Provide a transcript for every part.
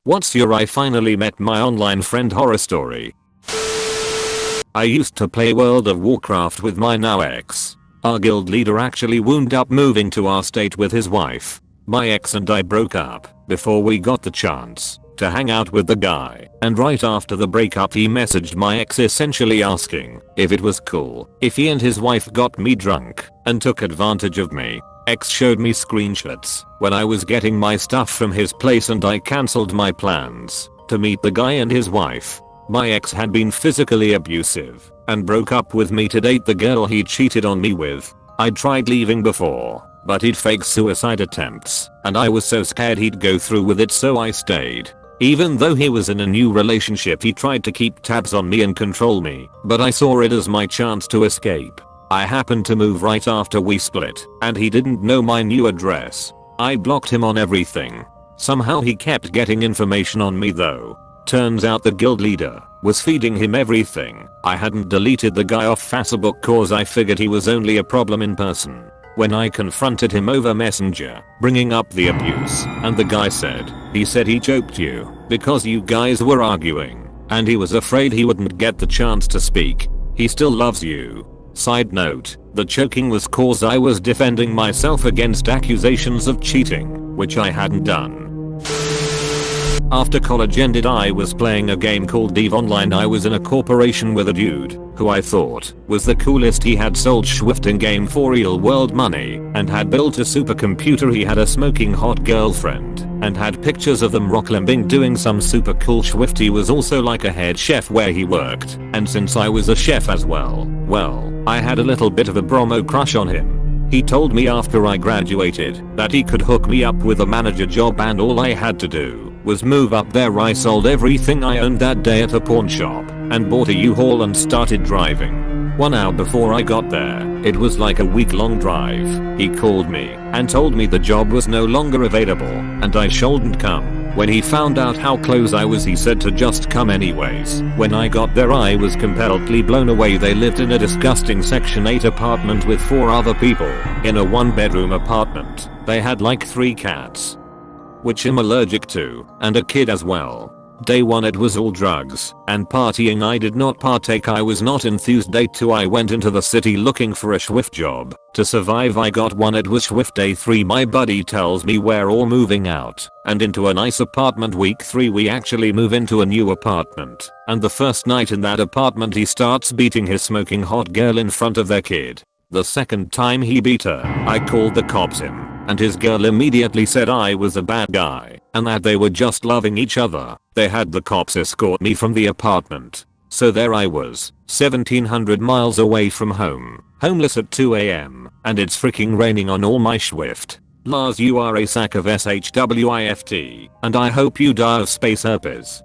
What's your I finally met my online friend horror story? I used to play World of Warcraft with my now ex. Our guild leader actually wound up moving to our state with his wife. My ex and I broke up before we got the chance to hang out with the guy, and right after the breakup he messaged my ex essentially asking if it was cool if he and his wife got me drunk and took advantage of me. Ex showed me screenshots when I was getting my stuff from his place and I cancelled my plans to meet the guy and his wife. My ex had been physically abusive and broke up with me to date the girl he cheated on me with. I tried leaving before, but he'd fake suicide attempts and I was so scared he'd go through with it, so I stayed. Even though he was in a new relationship he tried to keep tabs on me and control me, but I saw it as my chance to escape. I happened to move right after we split and he didn't know my new address. I blocked him on everything. Somehow he kept getting information on me though. Turns out the guild leader was feeding him everything. I hadn't deleted the guy off Facebook cause I figured he was only a problem in person. When I confronted him over Messenger, bringing up the abuse, and the guy said he choked you because you guys were arguing and he was afraid he wouldn't get the chance to speak. He still loves you. Side note, the choking was cause I was defending myself against accusations of cheating, which I hadn't done. After college ended I was playing a game called EVE Online. I was in a corporation with a dude who I thought was the coolest. He had sold Swift in game for real world money and had built a supercomputer. He had a smoking hot girlfriend and had pictures of them rock climbing doing some super cool Swift. He was also like a head chef where he worked, and since I was a chef as well, I had a little bit of a bromo crush on him. He told me after I graduated that he could hook me up with a manager job and all I had to do was move up there. I sold everything I owned that day at a pawn shop and bought a U-Haul and started driving. 1 hour before I got there, it was like a week-long drive. He called me and told me the job was no longer available and I shouldn't come. When he found out how close I was he said to just come anyways. When I got there I was completely blown away. They lived in a disgusting section 8 apartment with 4 other people in a 1-bedroom apartment. They had like 3 cats, which I'm allergic to, and a kid as well. Day 1 it was all drugs and partying. I did not partake. I was not enthused. Day 2 I went into the city looking for a Swift job to survive. I got one. It was Swift. Day 3 my buddy tells me we're all moving out and into a nice apartment. Week 3 we actually move into a new apartment, and the first night in that apartment he starts beating his smoking hot girl in front of their kid. The second time he beat her, I called the cops him, and his girl immediately said I was a bad guy and that they were just loving each other. They had the cops escort me from the apartment. So there I was, 1700 miles away from home, homeless at 2 AM, and it's freaking raining on all my Swift. Lars, you are a sack of SHWIFT, and I hope you die of space herpes.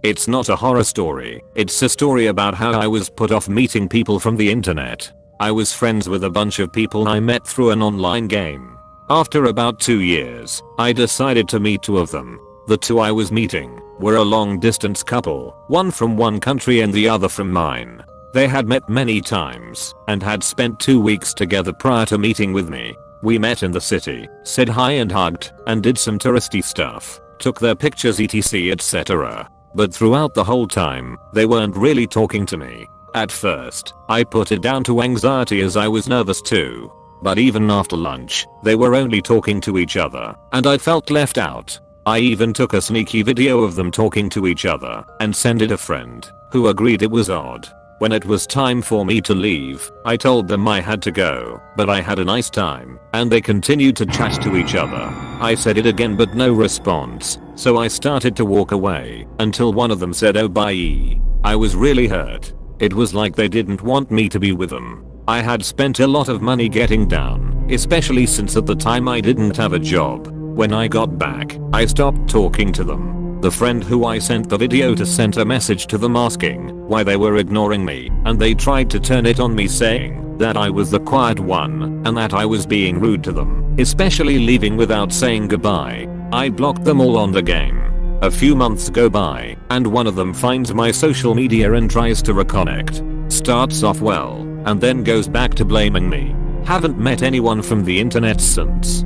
It's not a horror story, it's a story about how I was put off meeting people from the internet. I was friends with a bunch of people I met through an online game. After about 2 years, I decided to meet 2 of them. The 2 I was meeting were a long distance couple, one from one country and the other from mine. They had met many times and had spent 2 weeks together prior to meeting with me. We met in the city, said hi and hugged, and did some touristy stuff, took their pictures etc etc. But throughout the whole time, they weren't really talking to me. At first, I put it down to anxiety as I was nervous too. But even after lunch, they were only talking to each other, and I felt left out. I even took a sneaky video of them talking to each other and sent it a friend, who agreed it was odd. When it was time for me to leave, I told them I had to go, but I had a nice time, and they continued to chat to each other. I said it again but no response, so I started to walk away, until one of them said oh bye. I was really hurt. It was like they didn't want me to be with them. I had spent a lot of money getting down, especially since at the time I didn't have a job. When I got back, I stopped talking to them. The friend who I sent the video to sent a message to them asking why they were ignoring me, and they tried to turn it on me saying that I was the quiet one and that I was being rude to them, especially leaving without saying goodbye. I blocked them all on the game. A few months go by, and one of them finds my social media and tries to reconnect. Starts off well, and then goes back to blaming me. Haven't met anyone from the internet since.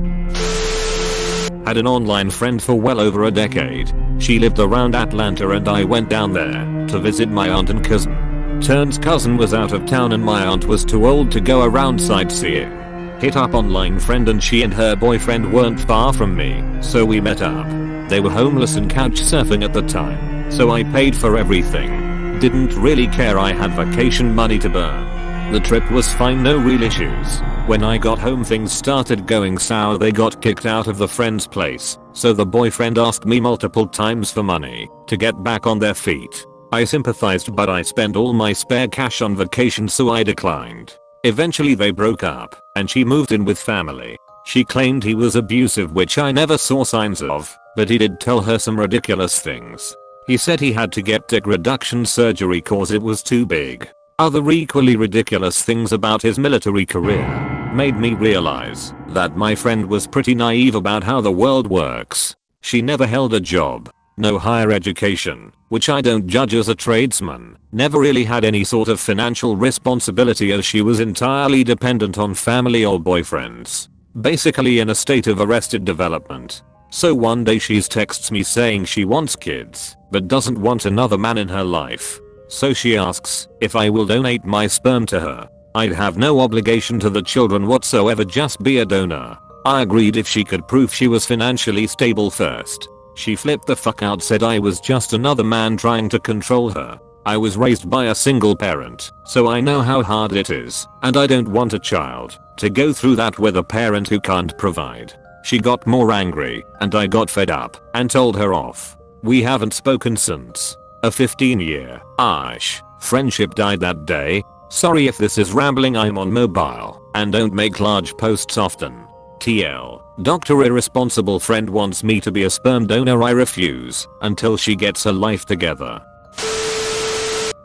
Had an online friend for well over a decade. She lived around Atlanta and I went down there to visit my aunt and cousin. Turns cousin was out of town and my aunt was too old to go around sightseeing. Hit up online friend and she and her boyfriend weren't far from me, so we met up. They were homeless and couch surfing at the time, so I paid for everything. Didn't really care, I had vacation money to burn. The trip was fine, no real issues. When I got home things started going sour. They got kicked out of the friend's place, so the boyfriend asked me multiple times for money to get back on their feet. I sympathized but I spent all my spare cash on vacation, so I declined. Eventually they broke up and she moved in with family. She claimed he was abusive, which I never saw signs of, but he did tell her some ridiculous things. He said he had to get dick reduction surgery cause it was too big. Other equally ridiculous things about his military career made me realize that my friend was pretty naive about how the world works. She never held a job, no higher education, which I don't judge as a tradesman, never really had any sort of financial responsibility as she was entirely dependent on family or boyfriends. Basically in a state of arrested development. So one day she texts me saying she wants kids, but doesn't want another man in her life. So she asks if I will donate my sperm to her. I'd have no obligation to the children whatsoever, just be a donor. I agreed if she could prove she was financially stable first. She flipped the fuck out, said I was just another man trying to control her. I was raised by a single parent, so I know how hard it is, and I don't want a child to go through that with a parent who can't provide. She got more angry, and I got fed up and told her off. We haven't spoken since. A 15-year-ish friendship died that day. Sorry if this is rambling, I'm on mobile and don't make large posts often. TL. Dr. Irresponsible friend wants me to be a sperm donor. I refuse until she gets her life together.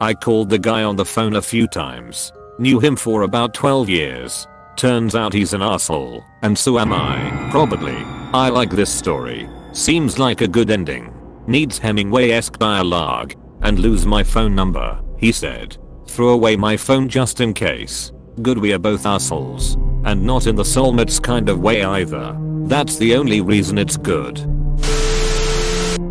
I called the guy on the phone a few times. Knew him for about 12 years. Turns out he's an asshole, and so am I, probably. I like this story. Seems like a good ending. Needs Hemingway-esque dialogue. And lose my phone number, he said. Throw away my phone just in case. Good, we are both assholes. And not in the soulmates kind of way either. That's the only reason it's good.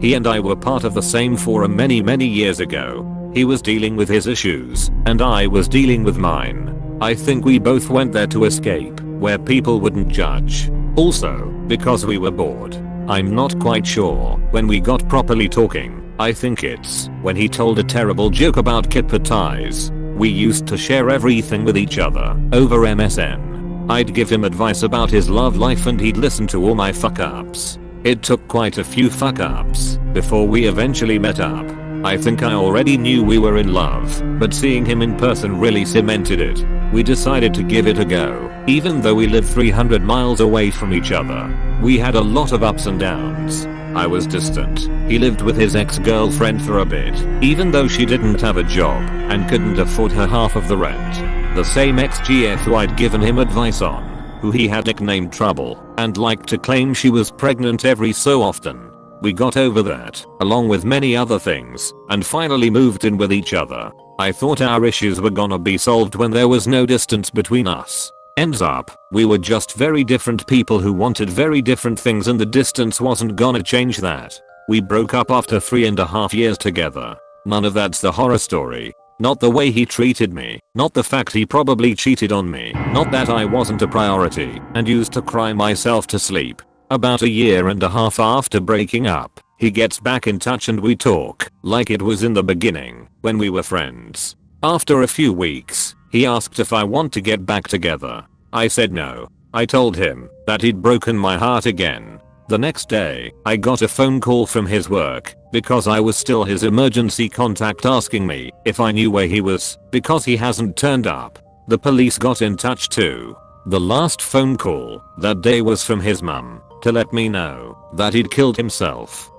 He and I were part of the same forum many years ago. He was dealing with his issues, and I was dealing with mine. I think we both went there to escape, where people wouldn't judge. Also, because we were bored. I'm not quite sure when we got properly talking. I think it's when he told a terrible joke about kipper ties. We used to share everything with each other over MSN. I'd give him advice about his love life and he'd listen to all my fuck ups. It took quite a few fuck ups before we eventually met up. I think I already knew we were in love, but seeing him in person really cemented it. We decided to give it a go, even though we lived 300 miles away from each other. We had a lot of ups and downs. I was distant. He lived with his ex-girlfriend for a bit, even though she didn't have a job and couldn't afford her half of the rent. The same ex-GF who I'd given him advice on, who he had nicknamed Trouble, and liked to claim she was pregnant every so often. We got over that, along with many other things, and finally moved in with each other. I thought our issues were gonna be solved when there was no distance between us. Ends up, we were just very different people who wanted very different things, and the distance wasn't gonna change that. We broke up after 3.5 years together. None of that's the horror story. Not the way he treated me, not the fact he probably cheated on me, not that I wasn't a priority and used to cry myself to sleep. About 1.5 years after breaking up, he gets back in touch and we talk like it was in the beginning when we were friends. After a few weeks, he asked if I want to get back together. I said no. I told him that he'd broken my heart again. The next day, I got a phone call from his work because I was still his emergency contact asking me if I knew where he was because he hasn't turned up. The police got in touch too. The last phone call that day was from his mum to let me know that he'd killed himself.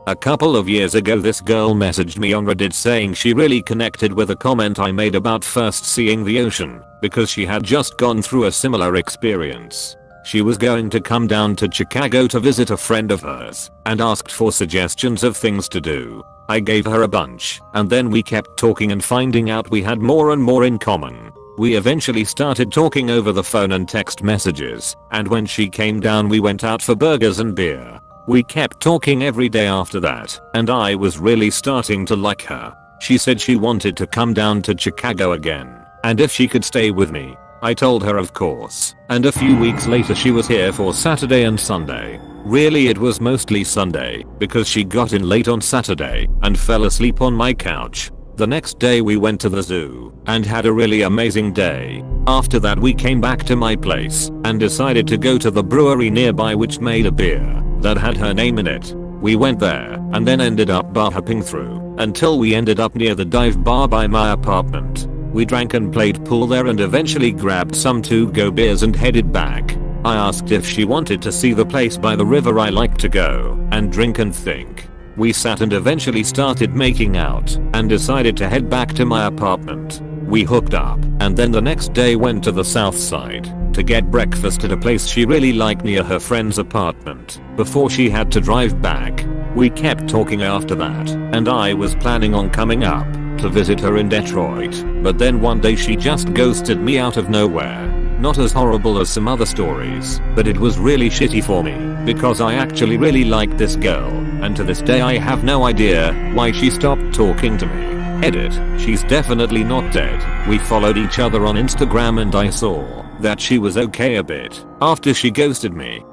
A couple of years ago this girl messaged me on Reddit saying she really connected with a comment I made about first seeing the ocean because she had just gone through a similar experience. She was going to come down to Chicago to visit a friend of hers and asked for suggestions of things to do. I gave her a bunch and then we kept talking and finding out we had more and more in common. We eventually started talking over the phone and text messages, and when she came down we went out for burgers and beer. We kept talking every day after that, and I was really starting to like her. She said she wanted to come down to Chicago again, and if she could stay with me. I told her of course, and a few weeks later she was here for Saturday and Sunday. Really it was mostly Sunday, because she got in late on Saturday and fell asleep on my couch. The next day we went to the zoo and had a really amazing day. After that we came back to my place and decided to go to the brewery nearby which made a beer that had her name in it. We went there and then ended up bar hopping through until we ended up near the dive bar by my apartment. We drank and played pool there and eventually grabbed some to-go beers and headed back. I asked if she wanted to see the place by the river I like to go and drink and think. We sat and eventually started making out and decided to head back to my apartment. We hooked up and then the next day went to the south side to get breakfast at a place she really liked near her friend's apartment before she had to drive back. We kept talking after that and I was planning on coming up to visit her in Detroit, but then one day she just ghosted me out of nowhere. Not as horrible as some other stories, but it was really shitty for me because I actually really liked this girl, and to this day I have no idea why she stopped talking to me. Edit, she's definitely not dead. We followed each other on Instagram and I saw that she was okay a bit after she ghosted me.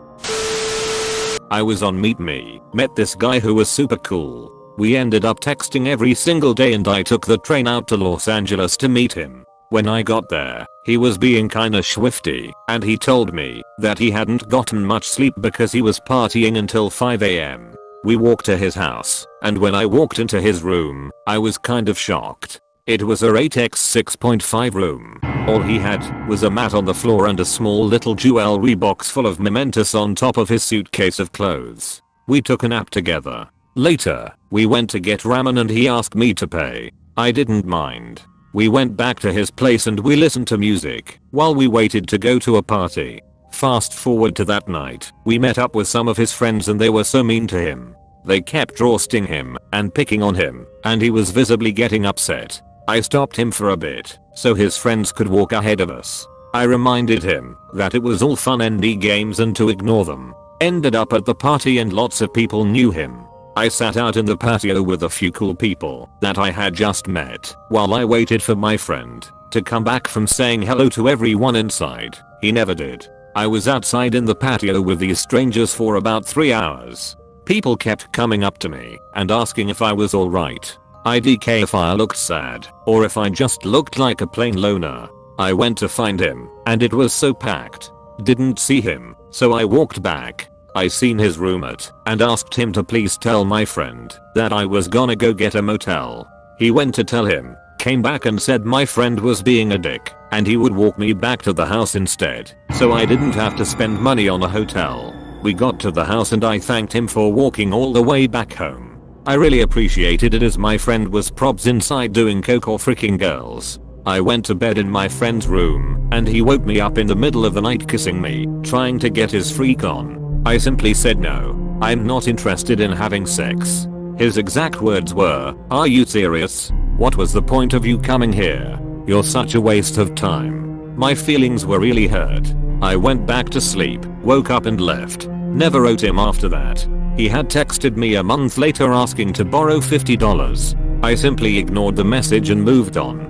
I was on Meet Me, met this guy who was super cool. We ended up texting every single day and I took the train out to Los Angeles to meet him. When I got there, he was being kinda swifty, and he told me that he hadn't gotten much sleep because he was partying until 5 AM. We walked to his house, and when I walked into his room, I was kind of shocked. It was a 8x6.5 room. All he had was a mat on the floor and a small little jewelry box full of mementos on top of his suitcase of clothes. We took a nap together. Later, we went to get ramen and he asked me to pay. I didn't mind. We went back to his place and we listened to music while we waited to go to a party. Fast forward to that night, we met up with some of his friends and they were so mean to him. They kept roasting him and picking on him, and he was visibly getting upset. I stopped him for a bit so his friends could walk ahead of us. I reminded him that it was all fun and games and to ignore them. Ended up at the party and lots of people knew him. I sat out in the patio with a few cool people that I had just met while I waited for my friend to come back from saying hello to everyone inside. He never did. I was outside in the patio with these strangers for about 3 hours. People kept coming up to me and asking if I was alright. IDK if I looked sad or if I just looked like a plain loner. I went to find him and it was so packed. Didn't see him, so I walked back. I seen his roommate and asked him to please tell my friend that I was gonna go get a motel. He went to tell him, came back and said my friend was being a dick and he would walk me back to the house instead, so I didn't have to spend money on a hotel. We got to the house and I thanked him for walking all the way back home. I really appreciated it as my friend was probs inside doing coke or freaking girls. I went to bed in my friend's room and he woke me up in the middle of the night kissing me, trying to get his freak on. I simply said no, I'm not interested in having sex. His exact words were, "Are you serious? What was the point of you coming here? You're such a waste of time." My feelings were really hurt. I went back to sleep, woke up and left. Never wrote him after that. He had texted me a month later asking to borrow $50. I simply ignored the message and moved on.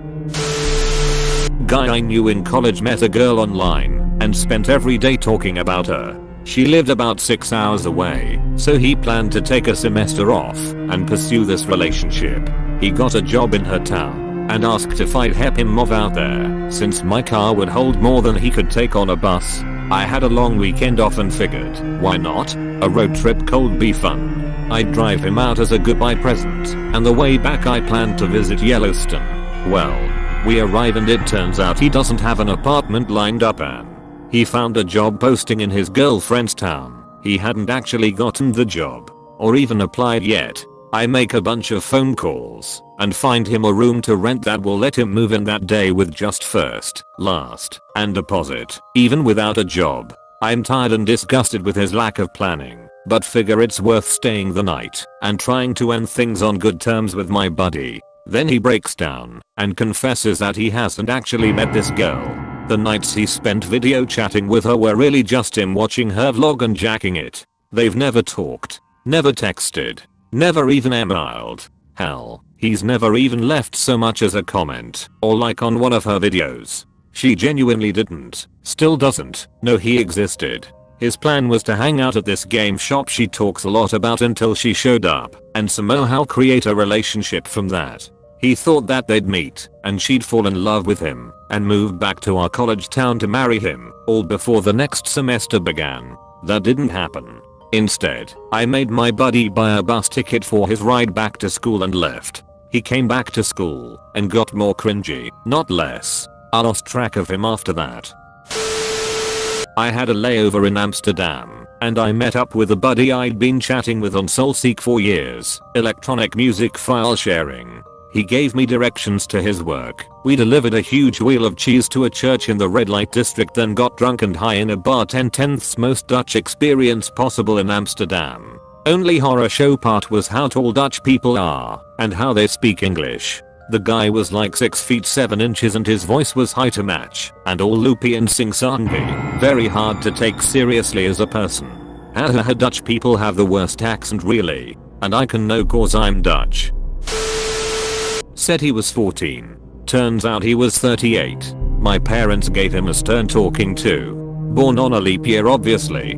Guy I knew in college met a girl online and spent every day talking about her. She lived about 6 hours away, so he planned to take a semester off and pursue this relationship. He got a job in her town and asked if I'd help him move out there since my car would hold more than he could take on a bus. I had a long weekend off and figured, why not? A road trip could be fun. I'd drive him out as a goodbye present, and the way back I planned to visit Yellowstone. Well, we arrive and it turns out he doesn't have an apartment lined up and he found a job posting in his girlfriend's town. He hadn't actually gotten the job or even applied yet. I make a bunch of phone calls and find him a room to rent that will let him move in that day with just first, last, and deposit, even without a job. I'm tired and disgusted with his lack of planning, but figure it's worth staying the night and trying to end things on good terms with my buddy. Then he breaks down and confesses that he hasn't actually met this girl. The nights he spent video chatting with her were really just him watching her vlog and jacking it. They've never talked, never texted, never even emailed. Hell, he's never even left so much as a comment or like on one of her videos. She genuinely didn't, still doesn't, know he existed. His plan was to hang out at this game shop she talks a lot about until she showed up and somehow create a relationship from that. He thought that they'd meet and she'd fall in love with him and move back to our college town to marry him, all before the next semester began. That didn't happen. Instead, I made my buddy buy a bus ticket for his ride back to school and left. He came back to school and got more cringy, not less. I lost track of him after that. I had a layover in Amsterdam and I met up with a buddy I'd been chatting with on Soulseek for years, electronic music file sharing. He gave me directions to his work. We delivered a huge wheel of cheese to a church in the red light district, then got drunk and high in a bar. 10/10ths most Dutch experience possible in Amsterdam. Only horror show part was how tall Dutch people are and how they speak English. The guy was like 6 feet 7 inches and his voice was high to match and all loopy and sing-songy. Very hard to take seriously as a person. Hahaha, Dutch people have the worst accent really. And I can know cause I'm Dutch. Said he was 14. Turns out he was 38. My parents gave him a stern talking to. Born on a leap year obviously.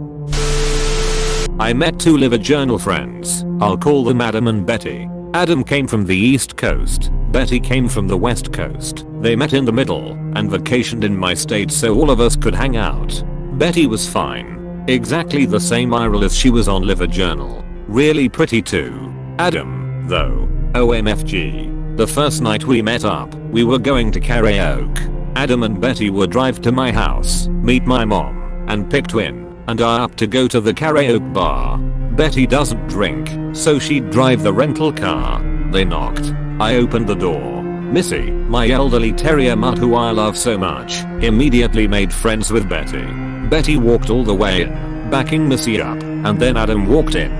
I met 2 LiveJournal friends. I'll call them Adam and Betty. Adam came from the East Coast. Betty came from the West Coast. They met in the middle and vacationed in my state so all of us could hang out. Betty was fine. Exactly the same IRL as she was on LiveJournal. Really pretty too. Adam, though. OMFG. The first night we met up, we were going to karaoke. Adam and Betty would drive to my house, meet my mom, and pick Twin and I up to go to the karaoke bar. Betty doesn't drink, so she'd drive the rental car. They knocked. I opened the door. Missy, my elderly terrier mutt who I love so much, immediately made friends with Betty. Betty walked all the way in, backing Missy up, and then Adam walked in.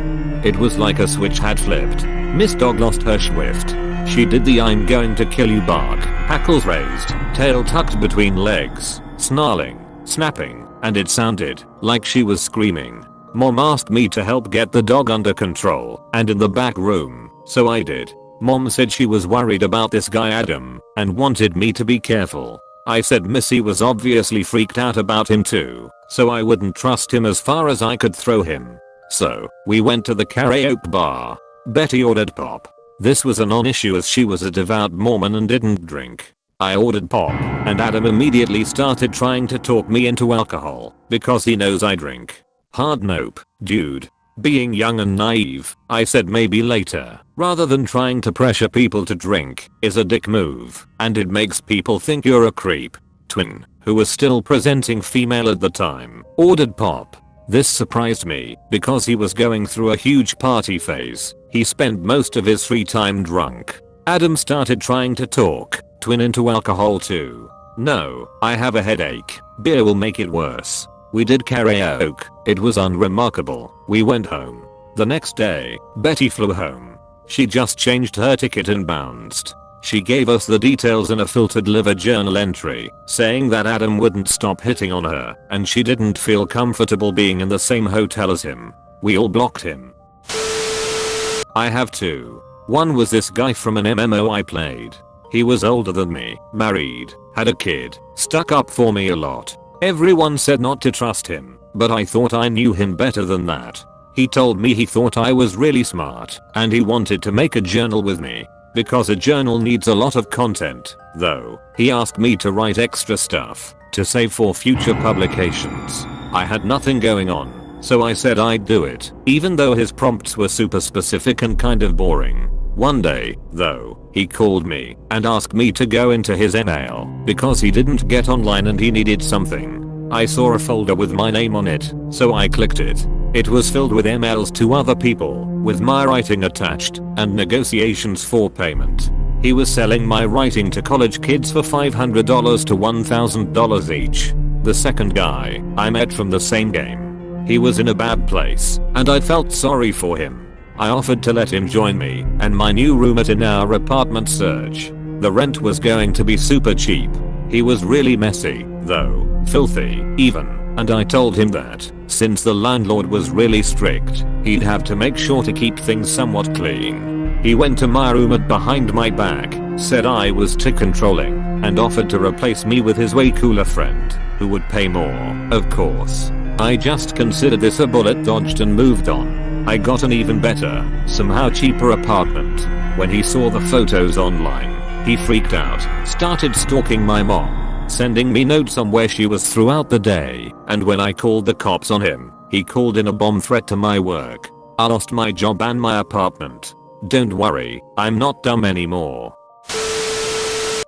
It was like a switch had flipped. Miss Dog lost her shrift. She did the I'm going to kill you bark, hackles raised, tail tucked between legs, snarling, snapping, and it sounded like she was screaming. Mom asked me to help get the dog under control and in the back room, so I did. Mom said she was worried about this guy Adam and wanted me to be careful. I said Missy was obviously freaked out about him too, so I wouldn't trust him as far as I could throw him. So, we went to the karaoke bar. Betty ordered pop. This was a non-issue as she was a devout Mormon and didn't drink. I ordered pop, and Adam immediately started trying to talk me into alcohol because he knows I drink. Hard nope, dude. Being young and naive, I said maybe later, rather than trying to pressure people to drink, is a dick move, and it makes people think you're a creep. Twin, who was still presenting female at the time, ordered pop. This surprised me because he was going through a huge party phase. He spent most of his free time drunk. Adam started trying to talk Twin into alcohol too. No, I have a headache. Beer will make it worse. We did karaoke. It was unremarkable. We went home. The next day, Betty flew home. She just changed her ticket and bounced. She gave us the details in a filtered LiveJournal entry, saying that Adam wouldn't stop hitting on her, and she didn't feel comfortable being in the same hotel as him. We all blocked him. I have 2. One was this guy from an MMO I played. He was older than me, married, had a kid, stuck up for me a lot. Everyone said not to trust him, but I thought I knew him better than that. He told me he thought I was really smart, and he wanted to make a journal with me. Because a journal needs a lot of content, though, he asked me to write extra stuff to save for future publications. I had nothing going on, so I said I'd do it, even though his prompts were super specific and kind of boring. One day, though, he called me and asked me to go into his email because he didn't get online and he needed something. I saw a folder with my name on it, so I clicked it. It was filled with emails to other people, with my writing attached, and negotiations for payment. He was selling my writing to college kids for $500 to $1,000 each. The second guy I met from the same game. He was in a bad place, and I felt sorry for him. I offered to let him join me and my new roommate in our apartment search. The rent was going to be super cheap. He was really messy, though, filthy, even, and I told him that, since the landlord was really strict, he'd have to make sure to keep things somewhat clean. He went to my roommate behind my back, said I was too controlling, and offered to replace me with his way cooler friend, who would pay more, of course. I just considered this a bullet dodged and moved on. I got an even better, somehow cheaper apartment. When he saw the photos online, he freaked out, started stalking my mom, sending me notes on where she was throughout the day, and when I called the cops on him, he called in a bomb threat to my work. I lost my job and my apartment. Don't worry, I'm not dumb anymore.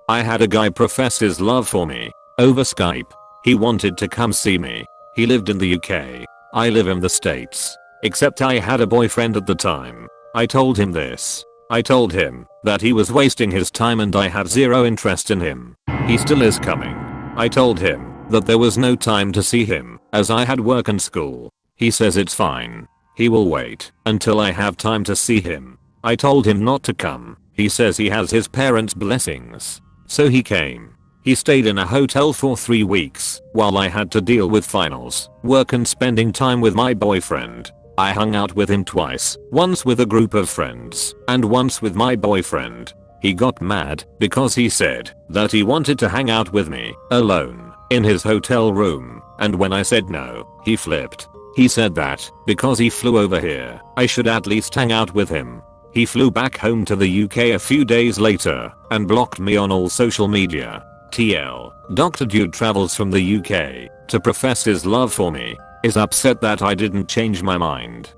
I had a guy profess his love for me over Skype. He wanted to come see me. He lived in the UK. I live in the States. Except I had a boyfriend at the time. I told him this. I told him that he was wasting his time and I had zero interest in him. He still is coming. I told him that there was no time to see him as I had work and school. He says it's fine. He will wait until I have time to see him. I told him not to come. He says he has his parents' blessings. So he came. He stayed in a hotel for 3 weeks while I had to deal with finals, work and spending time with my boyfriend. I hung out with him twice, once with a group of friends, and once with my boyfriend. He got mad because he said that he wanted to hang out with me, alone, in his hotel room, and when I said no, he flipped. He said that, because he flew over here, I should at least hang out with him. He flew back home to the UK a few days later, and blocked me on all social media. TL, Dr. Dude travels from the UK to profess his love for me. Is upset that I didn't change my mind.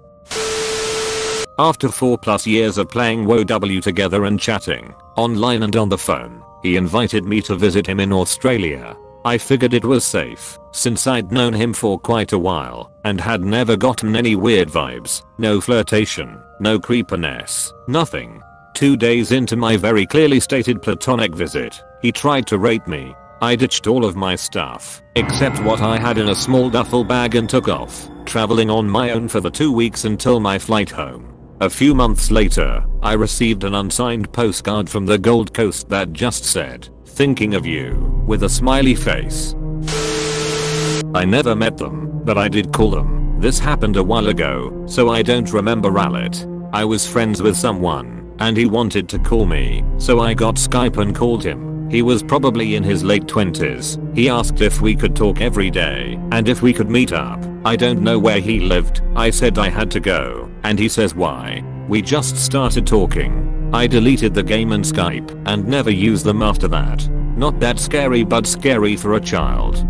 After 4+ years of playing WoW together and chatting, online and on the phone, he invited me to visit him in Australia. I figured it was safe, since I'd known him for quite a while, and had never gotten any weird vibes, no flirtation, no creepiness, nothing. 2 days into my very clearly stated platonic visit, he tried to rape me. I ditched all of my stuff, except what I had in a small duffel bag and took off, traveling on my own for the 2 weeks until my flight home. A few months later, I received an unsigned postcard from the Gold Coast that just said, "Thinking of you," with a smiley face. I never met them, but I did call them. This happened a while ago, so I don't remember it. I was friends with someone, and he wanted to call me, so I got Skype and called him. He was probably in his late 20s. He asked if we could talk every day and if we could meet up. I don't know where he lived. I said I had to go, and he says why. We just started talking. I deleted the game and Skype and never used them after that. Not that scary, but scary for a child.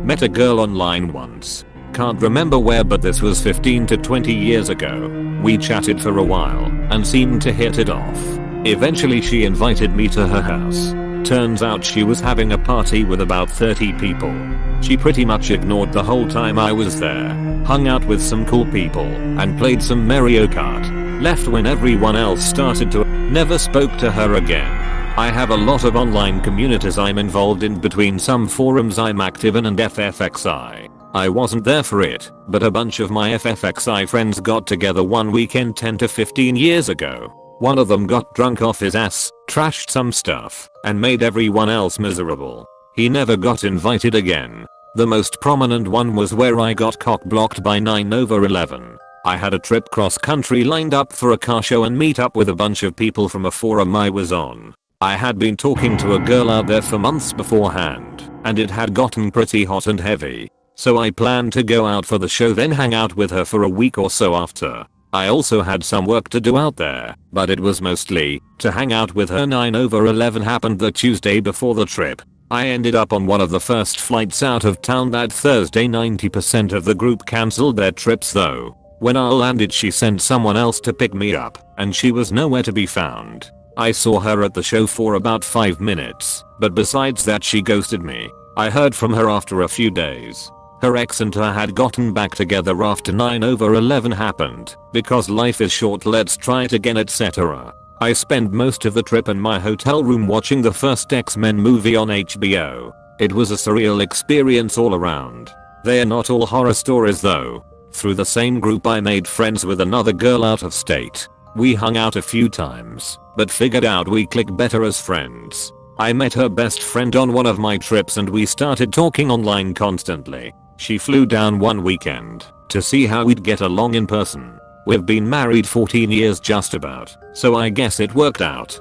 Met a girl online once. Can't remember where, but this was 15 to 20 years ago. We chatted for a while and seemed to hit it off. Eventually she invited me to her house. Turns out she was having a party with about 30 people. She pretty much ignored the whole time I was there, hung out with some cool people, and played some Mario Kart. Left when everyone else started to. Never spoke to her again. I have a lot of online communities I'm involved in, between some forums I'm active in and FFXI. I wasn't there for it, but a bunch of my FFXI friends got together one weekend 10 to 15 years ago. One of them got drunk off his ass, trashed some stuff, and made everyone else miserable. He never got invited again. The most prominent one was where I got cock-blocked by 9/11. I had a trip cross country lined up for a car show and meet up with a bunch of people from a forum I was on. I had been talking to a girl out there for months beforehand, and it had gotten pretty hot and heavy. So I planned to go out for the show, then hang out with her for a week or so after. I also had some work to do out there, but it was mostly to hang out with her. 9/11 happened the Tuesday before the trip. I ended up on one of the first flights out of town that Thursday. 90% of the group cancelled their trips though. When I landed, she sent someone else to pick me up, and she was nowhere to be found. I saw her at the show for about 5 minutes, but besides that she ghosted me. I heard from her after a few days. Her ex and her had gotten back together after 9/11 happened. Because life is short, let's try it again, etc. I spent most of the trip in my hotel room watching the first X-Men movie on HBO. It was a surreal experience all around. They're not all horror stories though. Through the same group I made friends with another girl out of state. We hung out a few times, but figured out we click better as friends. I met her best friend on one of my trips and we started talking online constantly. She flew down one weekend to see how we'd get along in person. We've been married 14 years just about, so I guess it worked out.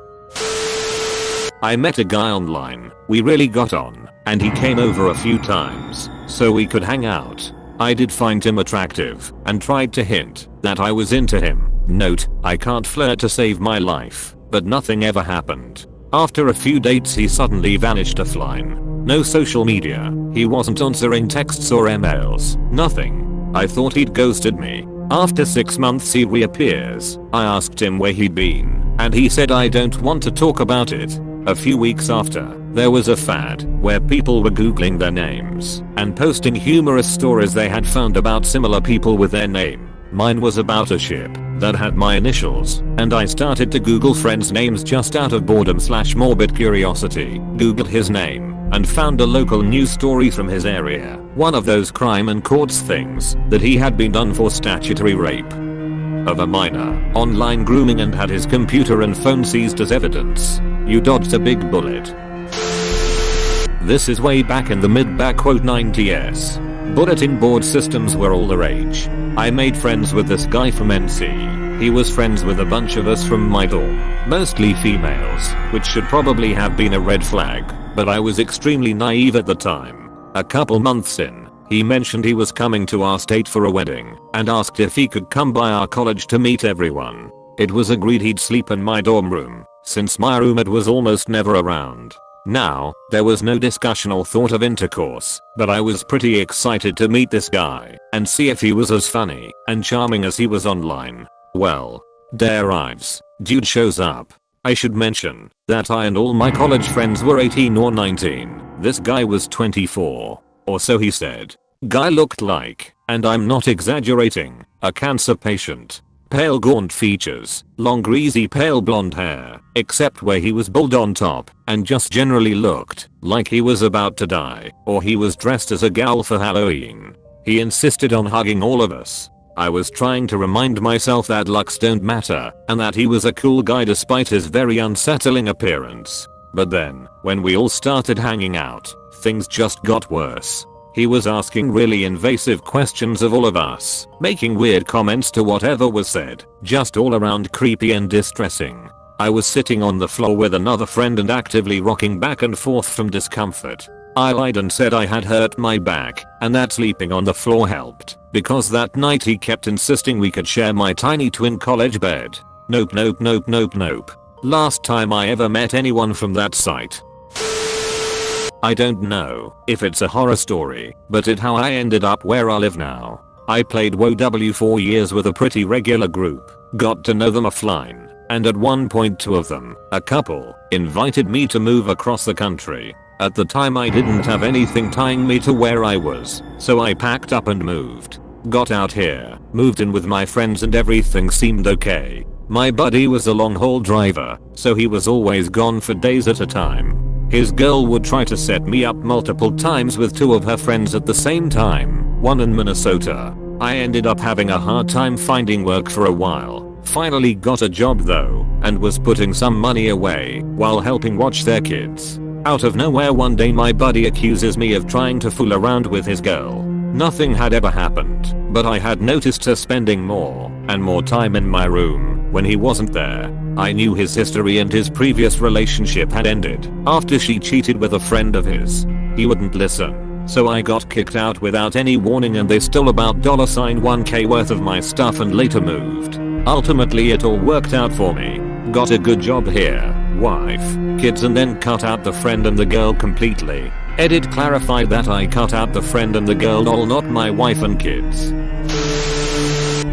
I met a guy online, we really got on, and he came over a few times so we could hang out. I did find him attractive and tried to hint that I was into him. Note, I can't flirt to save my life, but nothing ever happened. After a few dates he suddenly vanished offline. No social media, he wasn't answering texts or emails, nothing. I thought he'd ghosted me. After 6 months he reappears. I asked him where he'd been, and he said I don't want to talk about it. A few weeks after, there was a fad where people were googling their names and posting humorous stories they had found about similar people with their name. Mine was about a ship that had my initials, and I started to Google friends' names just out of boredom/morbid curiosity. Googled his name and found a local news story from his area. One of those crime and courts things that he had been done for statutory rape of a minor, online grooming, and had his computer and phone seized as evidence. You dodged a big bullet. This is way back in the mid-90s. Bulletin board systems were all the rage. I made friends with this guy from NC. He was friends with a bunch of us from my dorm, mostly females, which should probably have been a red flag, but I was extremely naive at the time. A couple months in, he mentioned he was coming to our state for a wedding and asked if he could come by our college to meet everyone. It was agreed he'd sleep in my dorm room, since my roommate was almost never around. Now, there was no discussion or thought of intercourse, but I was pretty excited to meet this guy and see if he was as funny and charming as he was online. Well, day arrives, dude shows up. I should mention that I and all my college friends were 18 or 19. This guy was 24. Or so he said. Guy looked like, and I'm not exaggerating, a cancer patient. Pale gaunt features, long greasy pale blonde hair, except where he was bald on top, and just generally looked like he was about to die, or he was dressed as a gal for Halloween. He insisted on hugging all of us. I was trying to remind myself that looks don't matter, and that he was a cool guy despite his very unsettling appearance. But then, when we all started hanging out, things just got worse. He was asking really invasive questions of all of us, making weird comments to whatever was said, just all around creepy and distressing. I was sitting on the floor with another friend and actively rocking back and forth from discomfort. I lied and said I had hurt my back, and that sleeping on the floor helped, because that night he kept insisting we could share my tiny twin college bed. Nope. Last time I ever met anyone from that site. I don't know if it's a horror story, but it's how I ended up where I live now. I played WoW 4 years with a pretty regular group, got to know them offline, and at one point two of them, a couple, invited me to move across the country. At the time I didn't have anything tying me to where I was, so I packed up and moved. Got out here, moved in with my friends, and everything seemed okay. My buddy was a long haul driver, so he was always gone for days at a time. His girl would try to set me up multiple times with two of her friends at the same time, one in Minnesota. I ended up having a hard time finding work for a while. Finally got a job though, and was putting some money away while helping watch their kids. Out of nowhere one day my buddy accuses me of trying to fool around with his girl. Nothing had ever happened, but I had noticed her spending more and more time in my room when he wasn't there. I knew his history and his previous relationship had ended after she cheated with a friend of his. He wouldn't listen, so I got kicked out without any warning, and they stole about $1k worth of my stuff and later moved. Ultimately it all worked out for me. Got a good job here, wife, kids, and then cut out the friend and the girl completely. Edit clarified that I cut out the friend and the girl, all not my wife and kids.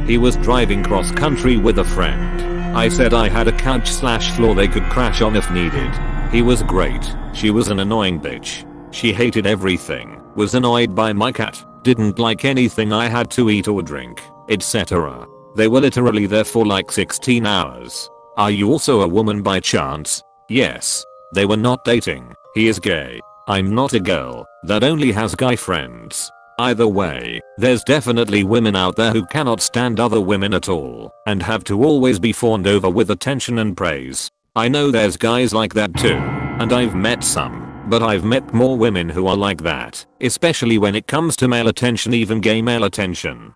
He was driving cross country with a friend. I said I had a couch/floor they could crash on if needed. He was great. She was an annoying bitch. She hated everything, was annoyed by my cat, didn't like anything I had to eat or drink, etc. They were literally there for like 16 hours. Are you also a woman by chance? Yes. They were not dating. He is gay. I'm not a girl that only has guy friends. Either way, there's definitely women out there who cannot stand other women at all and have to always be fawned over with attention and praise. I know there's guys like that too, and I've met some, but I've met more women who are like that, especially when it comes to male attention, even gay male attention.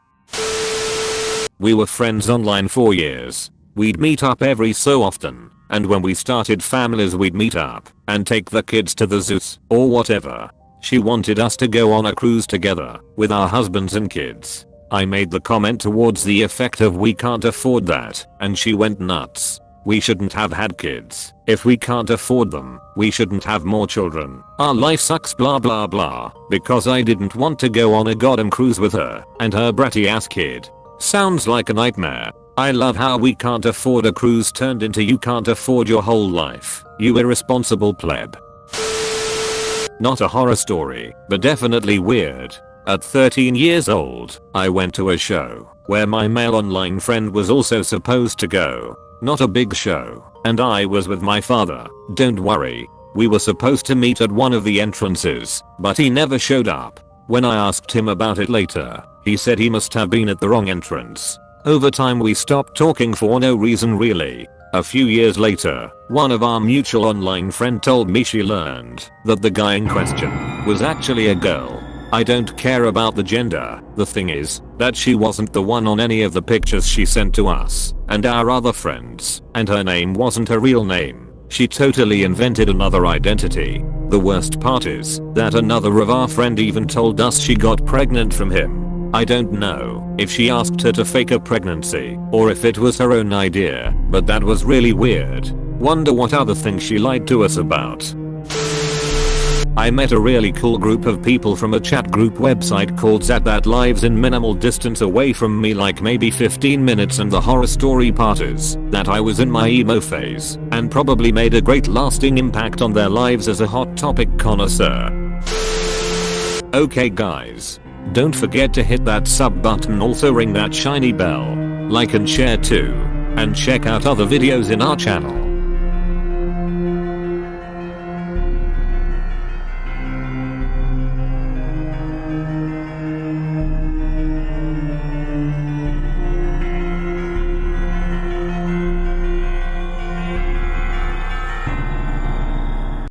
We were friends online for years. We'd meet up every so often, and when we started families we'd meet up and take the kids to the zoos or whatever. She wanted us to go on a cruise together with our husbands and kids. I made the comment towards the effect of we can't afford that, and she went nuts. We shouldn't have had kids. If we can't afford them, we shouldn't have more children. Our life sucks blah blah blah, because I didn't want to go on a goddamn cruise with her and her bratty ass kid. Sounds like a nightmare. I love how we can't afford a cruise turned into you can't afford your whole life, you irresponsible pleb. Not a horror story, but definitely weird. At 13 years old, I went to a show where my male online friend was also supposed to go. Not a big show, and I was with my father. Don't worry. We were supposed to meet at one of the entrances, but he never showed up. When I asked him about it later, he said he must have been at the wrong entrance. Over time we stopped talking for no reason really. A few years later, one of our mutual online friend told me she learned that the guy in question was actually a girl. I don't care about the gender, the thing is that she wasn't the one on any of the pictures she sent to us and our other friends, and her name wasn't her real name. She totally invented another identity. The worst part is that another of our friend even told us she got pregnant from him. I don't know if she asked her to fake a pregnancy or if it was her own idea, but that was really weird. Wonder what other things she lied to us about. I met a really cool group of people from a chat group website called Zat that lives in minimal distance away from me, like maybe 15 minutes, and the horror story part is that I was in my emo phase and probably made a great lasting impact on their lives as a hot topic connoisseur. Okay guys, don't forget to hit that sub button, also ring that shiny bell, like and share too, and check out other videos in our channel.